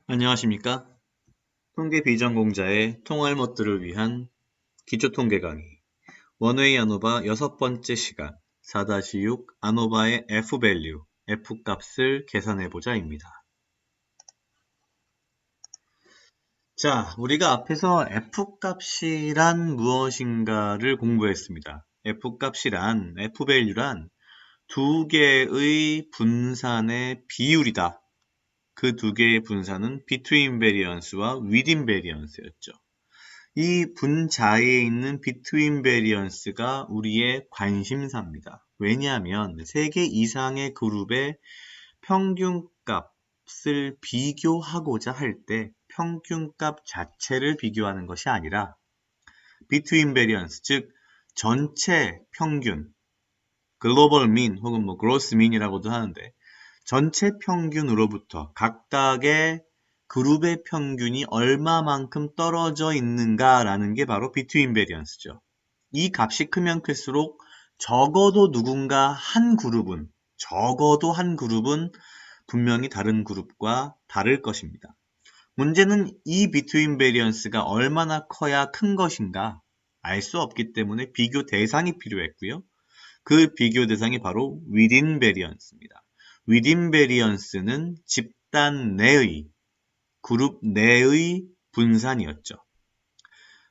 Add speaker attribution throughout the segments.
Speaker 1: 안녕하십니까? 통계 비전공자의 통할못들을 위한 기초통계 강의 원웨이 아노바 여섯 번째 시간 4-6 아노바의 F밸류, F값을 계산해보자입니다. 자, 우리가 앞에서 F값이란 무엇인가를 공부했습니다. F밸류란 두 개의 분산의 비율이다. 그 두 개의 분산은 between variance와 within variance였죠. 이 분자에 있는 between variance가 우리의 관심사입니다. 왜냐하면 3개 이상의 그룹의 평균값을 비교하고자 할 때 평균값 자체를 비교하는 것이 아니라 between variance, 즉 전체 평균, global mean 혹은 gross mean이라고도 하는데 전체 평균으로부터 각각의 그룹의 평균이 얼마만큼 떨어져 있는가라는 게 바로 between variance죠. 이 값이 크면 클수록 적어도 한 그룹은 분명히 다른 그룹과 다를 것입니다. 문제는 이 between variance가 얼마나 커야 큰 것인가 알 수 없기 때문에 비교 대상이 필요했고요. 그 비교 대상이 바로 within variance입니다. within variance는 집단 내의, 그룹 내의 분산이었죠.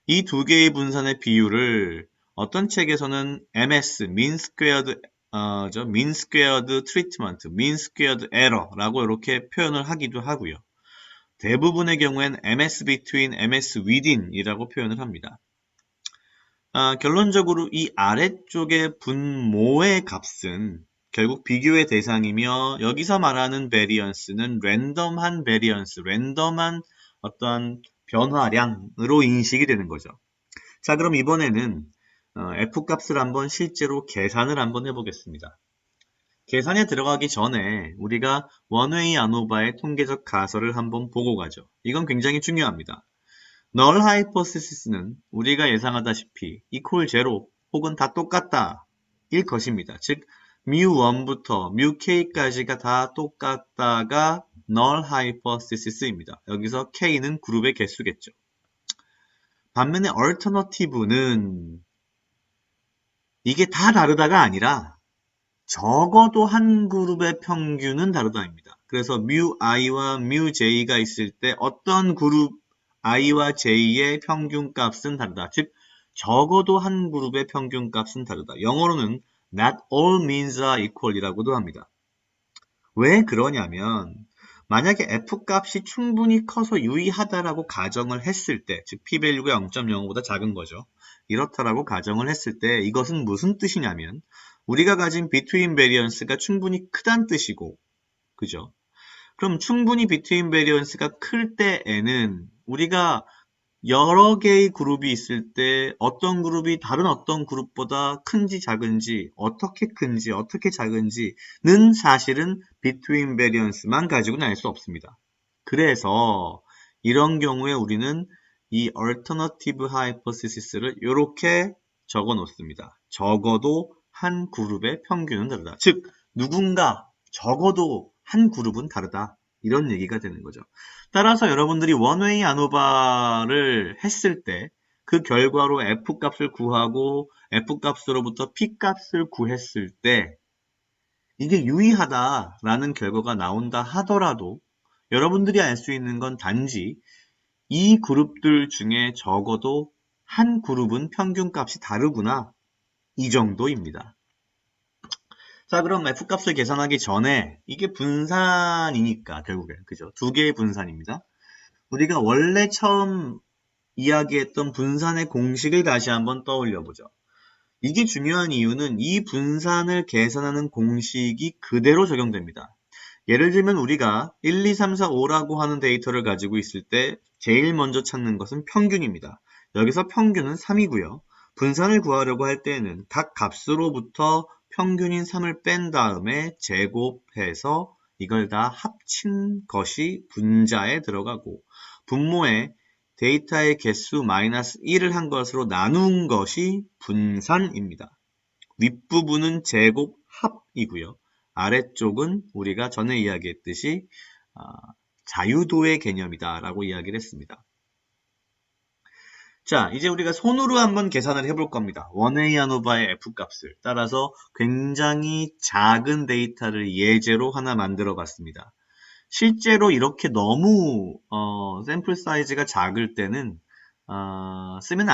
Speaker 1: 이 두 개의 분산의 비율을 어떤 책에서는 MS, mean squared treatment, mean squared error라고 이렇게 표현을 하기도 하고요. 대부분의 경우엔 MS between, MS within이라고 표현을 합니다. 결론적으로 이 아래쪽의 분모의 값은 결국 비교의 대상이며 여기서 말하는 베리언스는 랜덤한 베리언스, 랜덤한 어떤 변화량으로 인식이 되는 거죠. 자, 그럼 이번에는 F값을 한번 실제로 계산을 한번 해보겠습니다. 계산에 들어가기 전에 우리가 원웨이 아노바의 통계적 가설을 한번 보고 가죠. 이건 굉장히 중요합니다. null hypothesis는 우리가 예상하다시피 equal 0 혹은 다 똑같다 일 것입니다. 즉 mu1부터 muk까지가 다 똑같다가 null hypothesis입니다. 여기서 k는 그룹의 개수겠죠. 반면에 alternative는 이게 다 다르다가 아니라 적어도 한 그룹의 평균은 다르다입니다. 그래서 mui와 muj가 있을 때 어떤 그룹 i와 j의 평균값은 다르다. 즉 적어도 한 그룹의 평균값은 다르다. 영어로는 not all means are equal 이라고도 합니다. 왜 그러냐면 만약에 F값이 충분히 커서 유의하다라고 가정을 했을 때, 즉 p-value가 0.05보다 작은 거죠. 이렇다라고 가정을 했을 때 이것은 무슨 뜻이냐면 우리가 가진 between variance가 충분히 크다는 뜻이고, 그죠? 그럼 충분히 between variance가 클 때에는 우리가 여러 개의 그룹이 있을 때 어떤 그룹이 다른 어떤 그룹보다 큰지 작은지, 어떻게 큰지, 어떻게 작은지는 사실은 between variance만 가지고는 알 수 없습니다. 그래서 이런 경우에 우리는 이 alternative hypothesis를 이렇게 적어 놓습니다. 적어도 한 그룹의 평균은 다르다. 즉, 누군가 적어도 한 그룹은 다르다. 이런 얘기가 되는 거죠. 따라서 여러분들이 원웨이 아노바를 했을 때 그 결과로 F값을 구하고 F값으로부터 P값을 구했을 때 이게 유의하다라는 결과가 나온다 하더라도 여러분들이 알 수 있는 건 단지 이 그룹들 중에 적어도 한 그룹은 평균값이 다르구나 이 정도입니다. 자, 그럼 F값을 계산하기 전에 이게 분산이니까 결국엔 그죠? 두 개의 분산입니다. 우리가 원래 처음 이야기했던 분산의 공식을 다시 한번 떠올려 보죠. 이게 중요한 이유는 이 분산을 계산하는 공식이 그대로 적용됩니다. 예를 들면 우리가 1, 2, 3, 4, 5라고 하는 데이터를 가지고 있을 때 제일 먼저 찾는 것은 평균입니다. 여기서 평균은 3이고요. 분산을 구하려고 할 때는 각 값으로부터 평균인 3을 뺀 다음에 제곱해서 이걸 다 합친 것이 분자에 들어가고 분모에 데이터의 개수 마이너스 1을 한 것으로 나눈 것이 분산입니다. 윗부분은 제곱 합이고요. 아래쪽은 우리가 전에 이야기했듯이 자유도의 개념이다라고 이야기를 했습니다. 자, 이제 우리가 손으로 한번 계산을 해볼 겁니다. 1A 아노바의 F값을. 따라서 굉장히 작은 데이터를 예제로 하나 만들어 봤습니다. 실제로 이렇게 너무 샘플 사이즈가 작을 때는 쓰면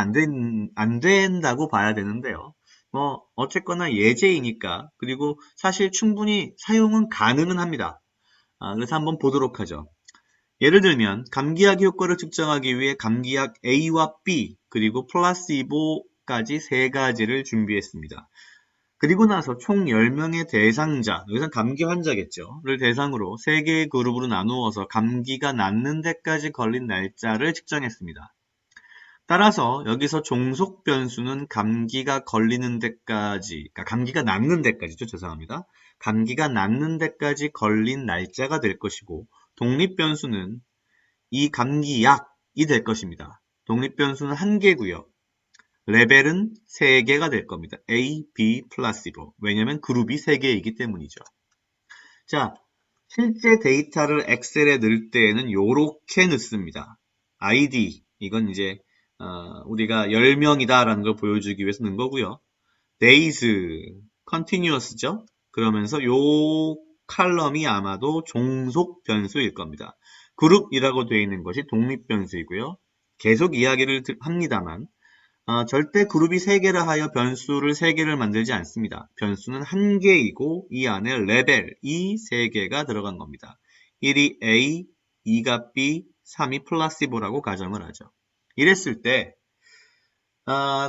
Speaker 1: 안 된다고 봐야 되는데요. 뭐 어쨌거나 예제이니까, 그리고 사실 충분히 사용은 가능은 합니다. 그래서 한번 보도록 하죠. 예를 들면 감기약 효과를 측정하기 위해 감기약 A와 B 그리고 플라시보까지 세 가지를 준비했습니다. 그리고 나서 총 10명의 대상자, 여기서 감기 환자겠죠. 를 대상으로 3개의 그룹으로 나누어서 감기가 낫는 데까지 걸린 날짜를 측정했습니다. 따라서 여기서 종속 변수는 감기가 걸리는 데까지, 그러니까 감기가 낫는 데까지죠. 죄송합니다. 감기가 낫는 데까지 걸린 날짜가 될 것이고, 독립 변수는 이 감기약이 될 것입니다. 독립 변수는 1개고요. 레벨은 3개가 될 겁니다. A, B, 플라시보. 왜냐면 그룹이 3개이기 때문이죠. 자, 실제 데이터를 엑셀에 넣을 때에는 이렇게 넣습니다. ID, 이건 이제 우리가 10명이다 라는 걸 보여주기 위해서 넣은 거고요. days, continuous죠. 그러면서 요 칼럼이 아마도 종속 변수일 겁니다. 그룹이라고 되어 있는 것이 독립 변수이고요. 계속 이야기를 합니다만 절대 그룹이 3개라 하여 변수를 3개를 만들지 않습니다. 변수는 1개이고 이 안에 레벨이 3개가 들어간 겁니다. 1이 A, 2가 B, 3이 플라시보라고 가정을 하죠. 이랬을 때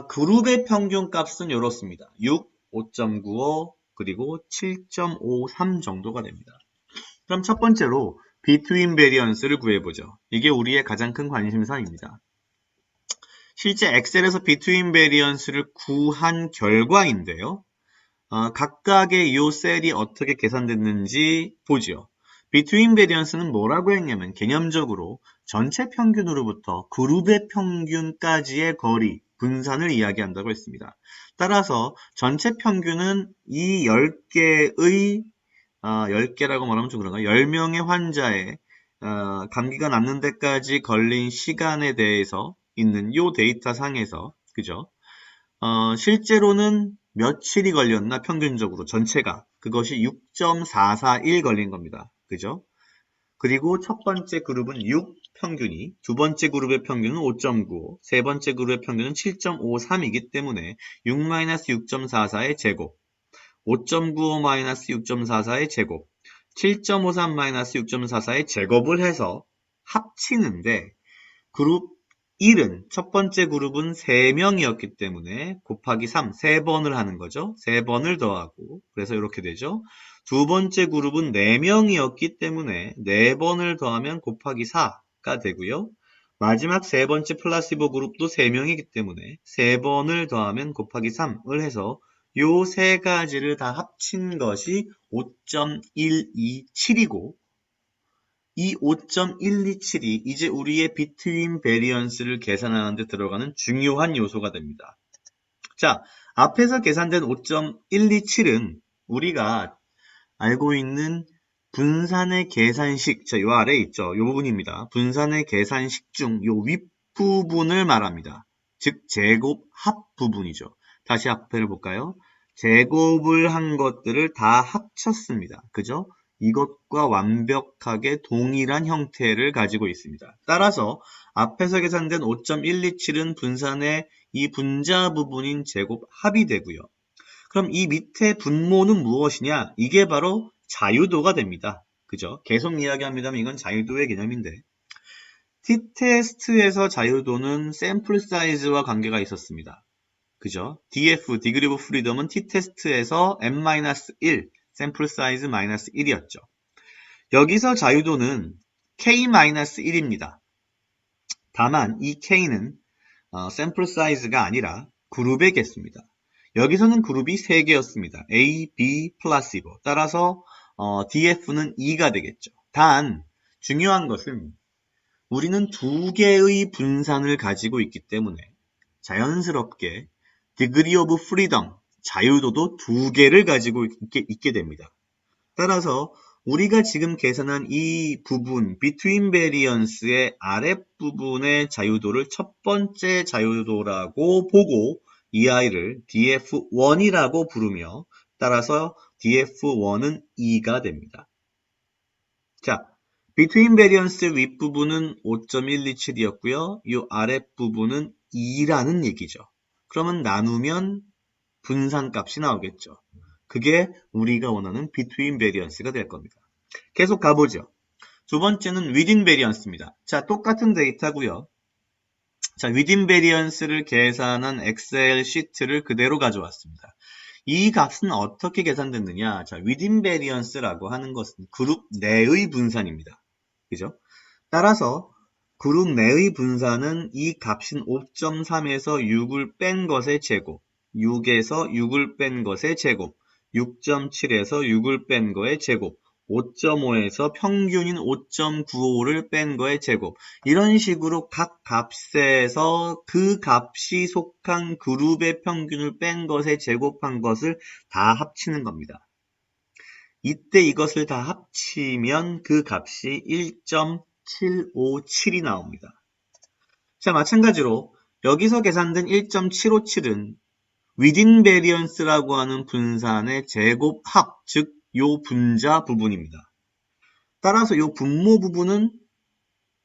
Speaker 1: 그룹의 평균 값은 이렇습니다. 6, 5.95, 그리고 7.53 정도가 됩니다. 그럼 첫 번째로 Between Variance를 구해보죠. 이게 우리의 가장 큰 관심사입니다. 실제 엑셀에서 Between Variance를 구한 결과인데요. 각각의 이 셀이 어떻게 계산됐는지 보죠. Between Variance는 뭐라고 했냐면 개념적으로 전체 평균으로부터 그룹의 평균까지의 거리, 분산을 이야기한다고 했습니다. 따라서 전체 평균은 이 10개의 10개라고 말하면 좀 그런가? 10명의 환자의 감기가 낫는 데까지 걸린 시간에 대해서 있는 요 데이터 상에서, 그죠? 실제로는 며칠이 걸렸나 평균적으로 전체가 그것이 6.441 걸린 겁니다. 그죠? 그리고 첫 번째 그룹은 6 평균이, 두 번째 그룹의 평균은 5.95, 세 번째 그룹의 평균은 7.53이기 때문에 6-6.44의 제곱, 5.95-6.44의 제곱, 7.53-6.44의 제곱을 해서 합치는데 그룹 1은 첫 번째 그룹은 3명이었기 때문에 곱하기 3, 3번을 하는 거죠. 3번을 더하고 그래서 이렇게 되죠. 두 번째 그룹은 4명이었기 때문에 4번을 더하면 곱하기 4가 되고요. 마지막 세 번째 플라시보 그룹도 3명이기 때문에 3번을 더하면 곱하기 3을 해서 요 세 가지를 다 합친 것이 5.127이고 이 5.127이 이제 우리의 Between Variance를 계산하는 데 들어가는 중요한 요소가 됩니다. 자, 앞에서 계산된 5.127은 우리가 알고 있는 분산의 계산식, 요 아래에 있죠. 요 부분입니다. 분산의 계산식 중 요 윗부분을 말합니다. 즉 제곱 합 부분이죠. 다시 앞에를 볼까요? 제곱을 한 것들을 다 합쳤습니다. 그죠? 이것과 완벽하게 동일한 형태를 가지고 있습니다. 따라서 앞에서 계산된 5.127은 분산의 이 분자 부분인 제곱 합이 되고요. 그럼 이 밑에 분모는 무엇이냐? 이게 바로 자유도가 됩니다. 그죠? 계속 이야기합니다만 이건 자유도의 개념인데 t-테스트에서 자유도는 샘플 사이즈와 관계가 있었습니다. 그죠? df, degree of freedom은 t-테스트에서 n-1, 샘플 사이즈 -1이었죠. 여기서 자유도는 k-1입니다. 다만 이 k는 샘플 사이즈가 아니라 그룹의 개수입니다. 여기서는 그룹이 3개였습니다. A, B, 플라시보. 따라서 df는 2가 되겠죠. 단 중요한 것은 우리는 2개의 분산을 가지고 있기 때문에 자연스럽게 degree of freedom, 자유도도 2개를 가지고 있게 됩니다. 따라서 우리가 지금 계산한 이 부분, between variance의 아랫부분의 자유도를 첫 번째 자유도라고 보고 이 아이를 df1이라고 부르며 따라서 df1은 2가 됩니다. 자, between variance 윗부분은 5.127이었고요. 이 아랫부분은 2라는 얘기죠. 그러면 나누면 분산값이 나오겠죠. 그게 우리가 원하는 between variance가 될 겁니다. 계속 가보죠. 두 번째는 within variance입니다. 자, 똑같은 데이터고요. 자, within variance를 계산한 엑셀 시트를 그대로 가져왔습니다. 이 값은 어떻게 계산됐느냐? 자, within variance라고 하는 것은 그룹 내의 분산입니다. 그죠? 따라서 그룹 내의 분산은 이 값인 5.3에서 6을 뺀 것의 제곱, 6에서 6을 뺀 것의 제곱, 6.7에서 6을 뺀 거의 제곱, 5.5에서 평균인 5.95를 뺀 거의 제곱. 이런 식으로 각 값에서 그 값이 속한 그룹의 평균을 뺀 것에 제곱한 것을 다 합치는 겁니다. 이때 이것을 다 합치면 그 값이 1.757이 나옵니다. 자, 마찬가지로 여기서 계산된 1.757은 within variance라고 하는 분산의 제곱합, 즉 요 분자 부분입니다. 따라서 요 분모 부분은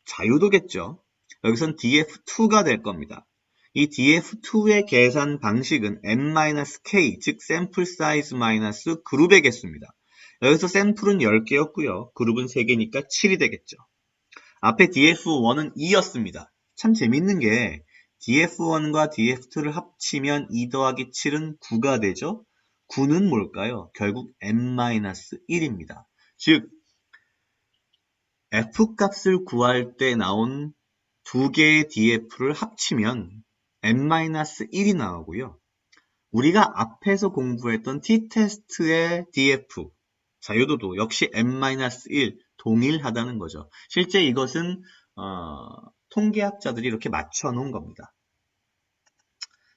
Speaker 1: 자유도겠죠. 여기선 df2가 될 겁니다. 이 df2의 계산 방식은 n-k, 즉 샘플 사이즈 마이너스 그룹의 개수입니다. 여기서 샘플은 10개였고요. 그룹은 3개니까 7이 되겠죠. 앞에 df1은 2였습니다. 참 재밌는 게 df1과 df2를 합치면 2 더하기 7은 9가 되죠. 9는 뭘까요? 결국 n-1입니다. 즉 f값을 구할 때 나온 두 개의 df를 합치면 n-1이 나오고요. 우리가 앞에서 공부했던 t-테스트의 df, 자유도도 역시 n-1 동일하다는 거죠. 실제 이것은 통계학자들이 이렇게 맞춰 놓은 겁니다.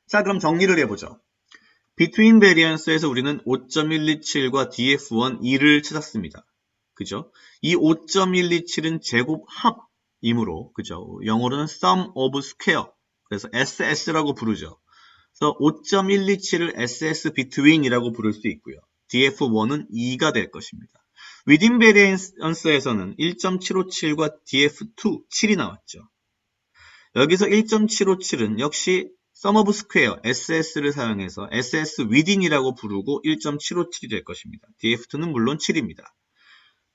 Speaker 1: 자, 그럼 정리를 해보죠. between variance에서 우리는 5.127과 df1 2를 찾았습니다. 그죠? 이 5.127은 제곱합이므로, 그죠? 영어로는 sum of square. 그래서 SS라고 부르죠. 그래서 5.127을 SS between이라고 부를 수 있고요. df1은 2가 될 것입니다. within variance에서는 1.757과 df2, 7이 나왔죠. 여기서 1.757은 역시 sum of square, SS를 사용해서 SS within이라고 부르고 1.757이 될 것입니다. df2는 물론 7입니다.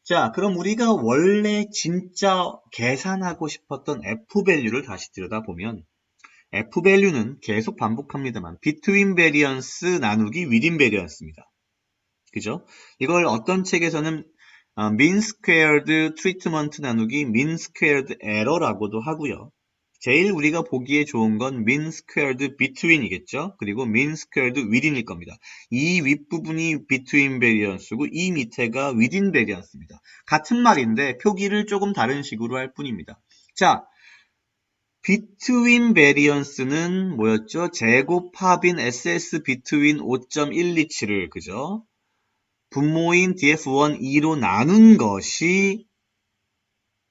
Speaker 1: 자, 그럼 우리가 원래 진짜 계산하고 싶었던 F밸류를 다시 들여다보면 F밸류는 계속 반복합니다만 between variance 나누기 within variance입니다. 그죠? 이걸 어떤 책에서는 mean squared treatment 나누기 mean squared error라고도 하고요. 제일 우리가 보기에 좋은 건 mean squared between이겠죠. 그리고 mean squared within일 겁니다. 이 윗부분이 between variance고 이 밑에가 within variance입니다. 같은 말인데 표기를 조금 다른 식으로 할 뿐입니다. 자, between variance는 뭐였죠? 제곱합인 SS between 5.127을 그죠? 분모인 df1 2로 나눈 것이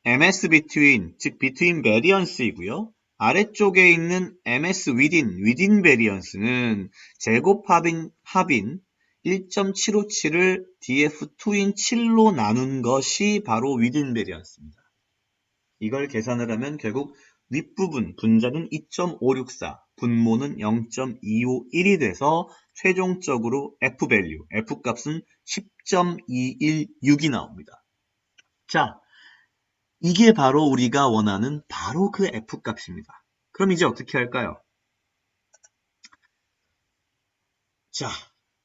Speaker 1: ms between, 즉 between variance이고요. 아래쪽에 있는 ms within variance는 제곱합인 1.757을 df2인 7로 나눈 것이 바로 within variance입니다. 이걸 계산을 하면 결국 윗부분 분자는 2.564, 분모는 0.251이 돼서 최종적으로 F밸류, F값은 10.216이 나옵니다. 자, 이게 바로 우리가 원하는 바로 그 F값입니다. 그럼 이제 어떻게 할까요? 자,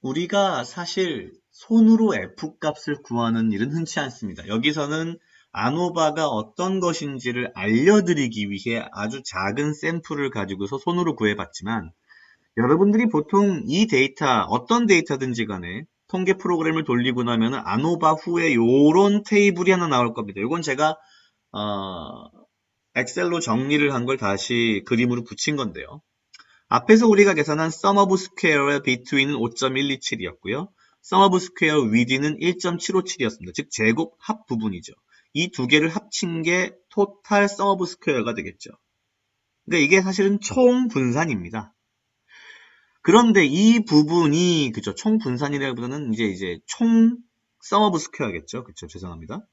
Speaker 1: 우리가 사실 손으로 F값을 구하는 일은 흔치 않습니다. 여기서는 아노바가 어떤 것인지를 알려드리기 위해 아주 작은 샘플을 가지고서 손으로 구해봤지만 여러분들이 보통 이 데이터, 어떤 데이터든지 간에 통계 프로그램을 돌리고 나면 아노바 후에 요런 테이블이 하나 나올 겁니다. 이건 제가 엑셀로 정리를 한 걸 다시 그림으로 붙인 건데요. 앞에서 우리가 계산한 sum of square의 between은 5.127이었고요. sum of square within은 1.757이었습니다. 즉 제곱 합 부분이죠. 이 두 개를 합친 게 total sum of square가 되겠죠. 그러니까 이게 사실은 총 분산입니다. 그런데 이 부분이 그죠? 총 분산이라기보다는 이제 총 sum of square겠죠. 그쵸? 죄송합니다.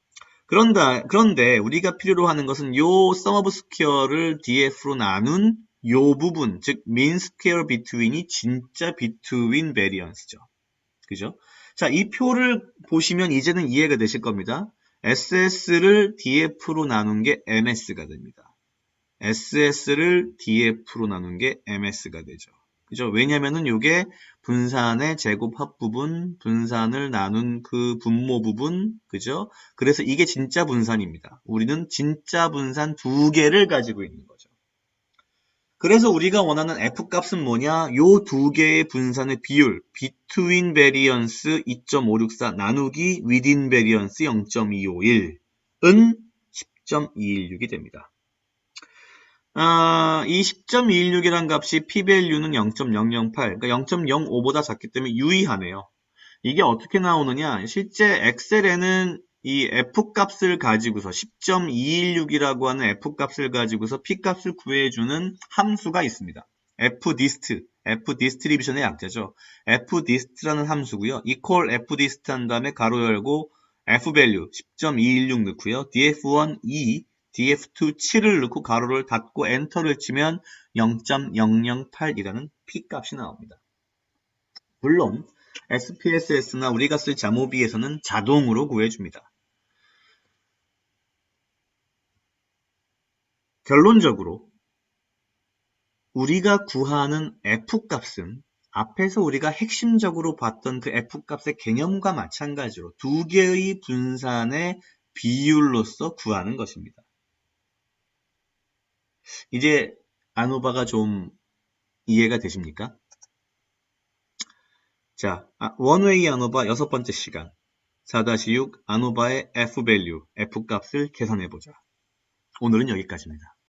Speaker 1: 그런데 우리가 필요로 하는 것은 요 sum of square를 df로 나눈 요 부분, 즉 mean square between이 진짜 between variance죠. 그죠? 자, 이 표를 보시면 이제는 이해가 되실 겁니다. SS를 DF로 나눈 게 MS가 됩니다. SS를 DF로 나눈 게 MS가 되죠. 그죠? 왜냐면은 요게 분산의 제곱 합 부분, 분산을 나눈 그 분모 부분, 그죠? 그래서 이게 진짜 분산입니다. 우리는 진짜 분산 두 개를 가지고 있는 거죠. 그래서 우리가 원하는 F값은 뭐냐? 요 두 개의 분산의 비율, between variance 2.564 나누기 within variance 0.251은 10.216이 됩니다. 이 10.216이란 값이 p-value는 0.008, 그러니까 0.05보다 작기 때문에 유의하네요. 이게 어떻게 나오느냐? 실제 엑셀에는 이 F값을 가지고서 10.216이라고 하는 F값을 가지고서 P값을 구해주는 함수가 있습니다. fdist, fdistribution의 약자죠. fdist라는 함수고요. equal fdist 한 다음에 가로 열고 fvalue 10.216 넣고요. df1 2, df2 7을 넣고 가로를 닫고 엔터를 치면 0.008이라는 P값이 나옵니다. 물론 SPSS나 우리가 쓸 자모비에서는 자동으로 구해줍니다. 결론적으로 우리가 구하는 F값은 앞에서 우리가 핵심적으로 봤던 그 F값의 개념과 마찬가지로 두 개의 분산의 비율로서 구하는 것입니다. 이제 아노바가 좀 이해가 되십니까? 자, 원웨이 아노바 6번째 시간 4-6 아노바의 F밸류, F값을 계산해보자. 오늘은 여기까지입니다.